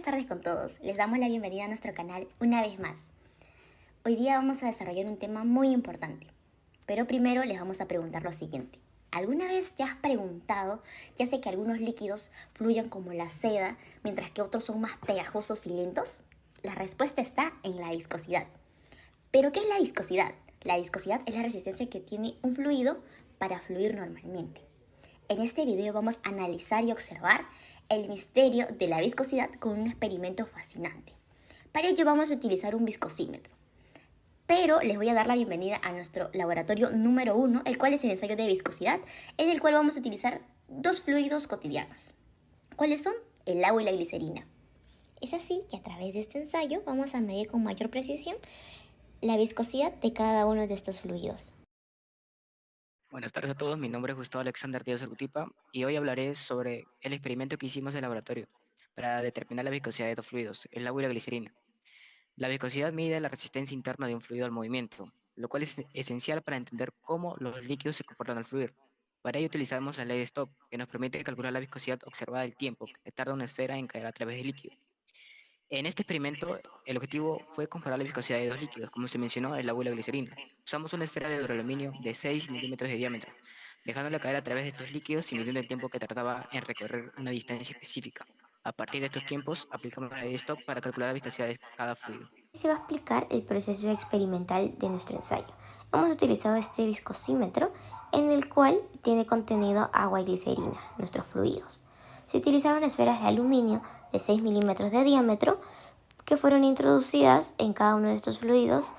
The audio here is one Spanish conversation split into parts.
tardes con todos. Les damos la bienvenida a nuestro canal una vez más. Hoy día vamos a desarrollar un tema muy importante, pero primero les vamos a preguntar lo siguiente. ¿Alguna vez te has preguntado qué hace que algunos líquidos fluyan como la seda, mientras que otros son más pegajosos y lentos? La respuesta está en la viscosidad. ¿Pero qué es la viscosidad? La viscosidad es la resistencia que tiene un fluido para fluir normalmente. En este video vamos a analizar y observar el misterio de la viscosidad con un experimento fascinante. Para ello vamos a utilizar un viscosímetro. Pero les voy a dar la bienvenida a nuestro laboratorio número 1, el cual es el ensayo de viscosidad, en el cual vamos a utilizar dos fluidos cotidianos. ¿Cuáles son? El agua y la glicerina. Es así que a través de este ensayo vamos a medir con mayor precisión la viscosidad de cada uno de estos fluidos. Buenas tardes a todos, mi nombre es Gustavo Alexander Díaz Arutipa y hoy hablaré sobre el experimento que hicimos en el laboratorio para determinar la viscosidad de dos fluidos, el agua y la glicerina. La viscosidad mide la resistencia interna de un fluido al movimiento, lo cual es esencial para entender cómo los líquidos se comportan al fluir. Para ello utilizamos la ley de Stokes, que nos permite calcular la viscosidad observada del tiempo que tarda una esfera en caer a través del líquido. En este experimento, el objetivo fue comparar la viscosidad de dos líquidos, como se mencionó, el agua y la glicerina. Usamos una esfera de duraluminio de 6 milímetros de diámetro, dejándola caer a través de estos líquidos y midiendo el tiempo que tardaba en recorrer una distancia específica. A partir de estos tiempos, aplicamos la ley de Stokes para calcular la viscosidad de cada fluido. Se va a explicar el proceso experimental de nuestro ensayo. Hemos utilizado este viscosímetro en el cual tiene contenido agua y glicerina, nuestros fluidos. Se utilizaron esferas de aluminio de 6 milímetros de diámetro que fueron introducidas en cada uno de estos fluidos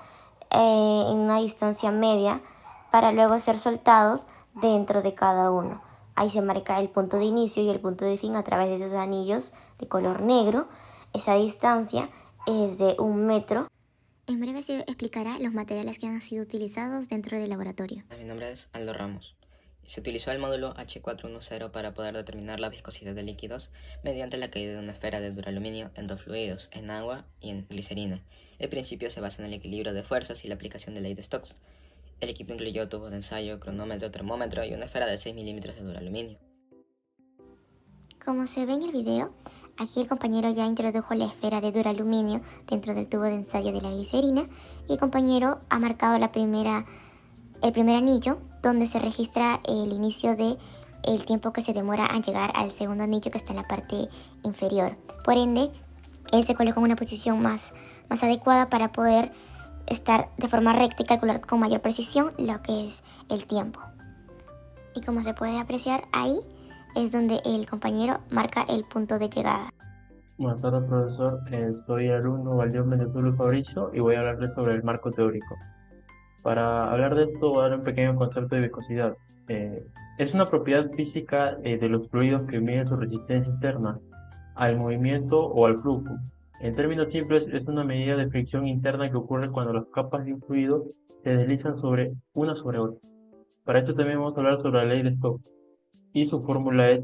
en una distancia media para luego ser soltados dentro de cada uno. Ahí se marca el punto de inicio y el punto de fin a través de esos anillos de color negro. Esa distancia es de 1 metro. En breve se explicará los materiales que han sido utilizados dentro del laboratorio. Mi nombre es Aldo Ramos. Se utilizó el módulo H410 para poder determinar la viscosidad de líquidos mediante la caída de una esfera de duraluminio en dos fluidos, en agua y en glicerina. El principio se basa en el equilibrio de fuerzas y la aplicación de ley de Stokes. El equipo incluyó tubos de ensayo, cronómetro, termómetro y una esfera de 6 milímetros de duraluminio. Como se ve en el video, aquí el compañero ya introdujo la esfera de duraluminio dentro del tubo de ensayo de la glicerina y el compañero ha marcado el primer anillo donde se registra el inicio de el tiempo que se demora a llegar al segundo anillo que está en la parte inferior. Por ende, él se coloca en una posición más adecuada para poder estar de forma recta y calcular con mayor precisión lo que es el tiempo. Y como se puede apreciar ahí, es donde el compañero marca el punto de llegada. Buenas tardes, profesor. Soy el alumno Valdión Venetulio Fabricio y voy a hablarles sobre el marco teórico. Para hablar de esto, voy a dar un pequeño concepto de viscosidad. Es una propiedad física de los fluidos que mide su resistencia interna al movimiento o al flujo. En términos simples, es una medida de fricción interna que ocurre cuando las capas de un fluido se deslizan sobre una sobre otra. Para esto también vamos a hablar sobre la ley de Stokes. Y su fórmula es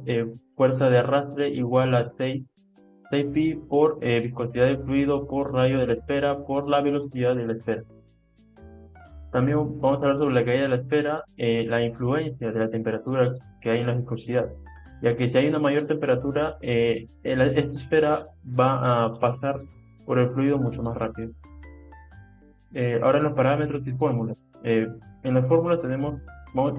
fuerza de arrastre igual a 6pi por viscosidad del fluido por radio de la esfera por la velocidad de la esfera. También vamos a hablar sobre la caída de la esfera, la influencia de la temperatura que hay en la viscosidad, ya que si hay una mayor temperatura, esta esfera va a pasar por el fluido mucho más rápido. Ahora en los parámetros y fórmulas. En las fórmulas tenemos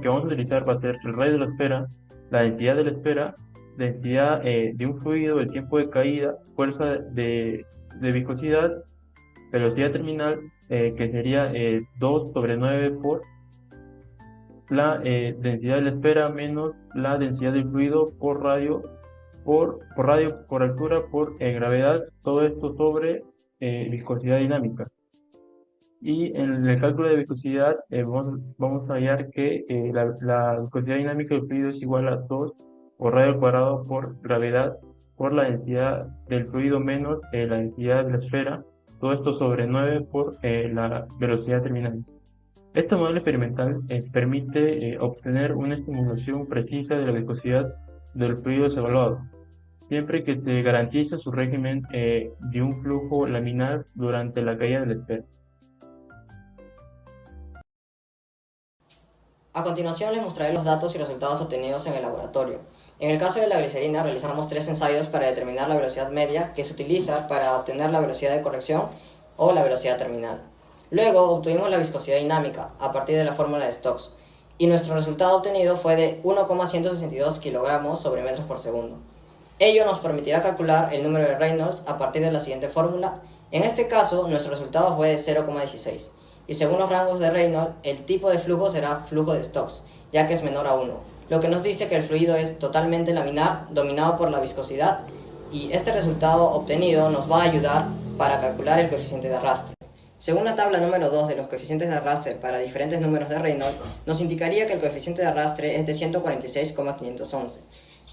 que vamos a utilizar va a ser el radio de la esfera, la densidad de la esfera, densidad de un fluido, el tiempo de caída, fuerza de viscosidad, velocidad terminal, que sería 2 sobre 9 por la densidad de la esfera menos la densidad del fluido por radio, por altura, por gravedad, todo esto sobre viscosidad dinámica. Y en el cálculo de viscosidad vamos a hallar que la viscosidad dinámica del fluido es igual a 2 por radio al cuadrado por gravedad por la densidad del fluido menos la densidad de la esfera, todo esto sobre 9 por la velocidad terminal. Este modelo experimental permite obtener una estimulación precisa de la viscosidad del fluido evaluado, siempre que se garantice su régimen de un flujo laminar durante la caída de la esfera. A continuación les mostraré los datos y resultados obtenidos en el laboratorio. En el caso de la glicerina realizamos 3 ensayos para determinar la velocidad media que se utiliza para obtener la velocidad de corrección o la velocidad terminal. Luego obtuvimos la viscosidad dinámica a partir de la fórmula de Stokes y nuestro resultado obtenido fue de 1,162 kilogramos sobre metros por segundo. Ello nos permitirá calcular el número de Reynolds a partir de la siguiente fórmula. En este caso, nuestro resultado fue de 0,16 y según los rangos de Reynolds, el tipo de flujo será flujo de Stokes, ya que es menor a 1, lo que nos dice que el fluido es totalmente laminar, dominado por la viscosidad, y este resultado obtenido nos va a ayudar para calcular el coeficiente de arrastre. Según la tabla número 2 de los coeficientes de arrastre para diferentes números de Reynolds, nos indicaría que el coeficiente de arrastre es de 146,511.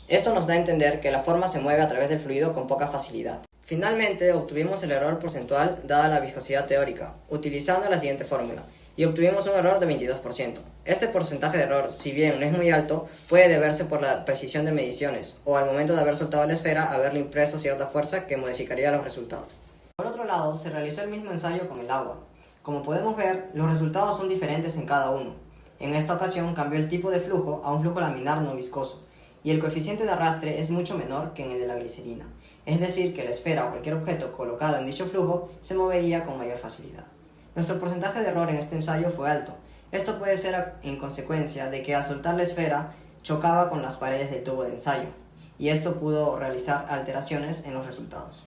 Esto nos da a entender que la forma se mueve a través del fluido con poca facilidad. Finalmente, obtuvimos el error porcentual dada la viscosidad teórica, utilizando la siguiente fórmula, y obtuvimos un error de 22%. Este porcentaje de error, si bien no es muy alto, puede deberse por la precisión de mediciones, o al momento de haber soltado la esfera, haberle impreso cierta fuerza que modificaría los resultados. Por otro lado, se realizó el mismo ensayo con el agua. Como podemos ver, los resultados son diferentes en cada uno. En esta ocasión cambió el tipo de flujo a un flujo laminar no viscoso, y el coeficiente de arrastre es mucho menor que en el de la glicerina, es decir, que la esfera o cualquier objeto colocado en dicho flujo se movería con mayor facilidad. Nuestro porcentaje de error en este ensayo fue alto. Esto puede ser en consecuencia de que al soltar la esfera chocaba con las paredes del tubo de ensayo, y esto pudo realizar alteraciones en los resultados.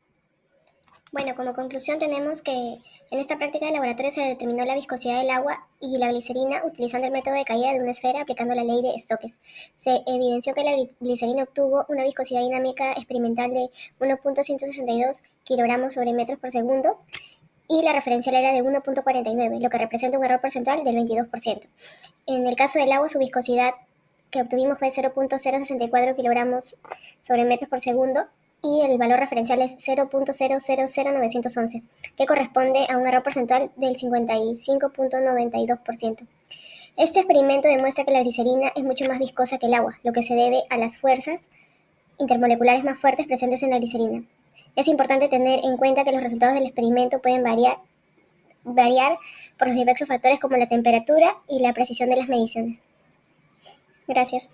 Bueno, como conclusión tenemos que en esta práctica de laboratorio se determinó la viscosidad del agua y la glicerina utilizando el método de caída de una esfera aplicando la ley de Stokes. Se evidenció que la glicerina obtuvo una viscosidad dinámica experimental de 1,162 kilogramos sobre metros por segundo y la referencial era de 1,49, lo que representa un error porcentual del 22%. En el caso del agua, su viscosidad que obtuvimos fue 0,064 kilogramos sobre metros por segundo y el valor referencial es 0,000911, que corresponde a un error porcentual del 55,92%. Este experimento demuestra que la glicerina es mucho más viscosa que el agua, lo que se debe a las fuerzas intermoleculares más fuertes presentes en la glicerina. Es importante tener en cuenta que los resultados del experimento pueden variar por los diversos factores como la temperatura y la precisión de las mediciones. Gracias.